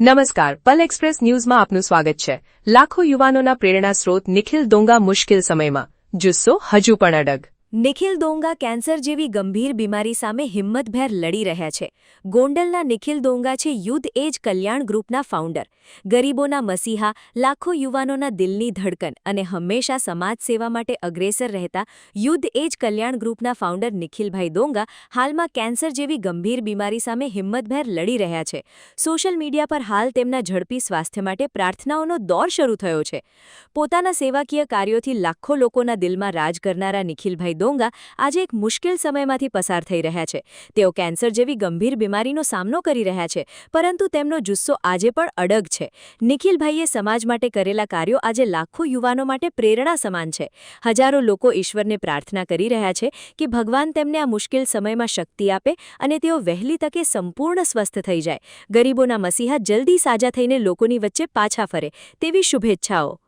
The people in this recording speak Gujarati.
નમસ્કાર, પલ એક્સપ્રેસ ન્યૂઝમાં આપનું સ્વાગત છે। લાખો યુવાનોના પ્રેરણા સ્ત્રોત નિખિલ દોંગા મુશ્કેલ સમયમાં, જુસ્સો હજુ પણ અડગ। નિખિલ દોંગા કેન્સર જેવી ગંભીર બીમારી સામે હિંમતભેર લડી રહ્યા છે। ગોંડલના નિખિલ દોંગા છે યુદ્ધ એજ કલ્યાણ ગ્રુપના ફાઉન્ડર, ગરીબોના મસીહા, લાખો યુવાનોના દિલની ધડકન અને હંમેશા સમાજ સેવા માટે અગ્રેસર રહેતા યુદ્ધ એજ કલ્યાણ ગ્રુપના ફાઉન્ડર નિખિલભાઈ દોંગા હાલમાં કેન્સર જેવી ગંભીર બીમારી સામે હિંમતભેર લડી રહ્યા છે। સોશિયલ મીડિયા પર હાલ તેમના ઝડપી સ્વાસ્થ્ય માટે પ્રાર્થનાઓનો દોર શરૂ થયો છે। પોતાના સેવાકીય કાર્યોથી લાખો લોકોના દિલમાં રાજ કરનારા નિખિલભાઈ દોંગા આજે એક મુશ્કેલ સમયમાંથી પસાર થઈ રહ્યા છે। તેઓ કેન્સર જેવી ગંભીર બીમારીનો સામનો કરી રહ્યા છે, પરંતુ તેમનો જુસ્સો આજે પણ અડગ છે। નિખિલભાઈએ સમાજ માટે કરેલા કાર્યો આજે લાખો યુવાનો માટે પ્રેરણા સમાન છે। હજારો લોકો ઈશ્વરને પ્રાર્થના કરી રહ્યા છે કે ભગવાન તેમને આ મુશ્કેલ સમયમાં શક્તિ આપે અને તેઓ વહેલી તકે સંપૂર્ણ સ્વસ્થ થઈ જાય, ગરીબોના મસીહા જલ્દી સાજા થઈને લોકોની વચ્ચે પાછા ફરે, તેવી શુભેચ્છાઓ।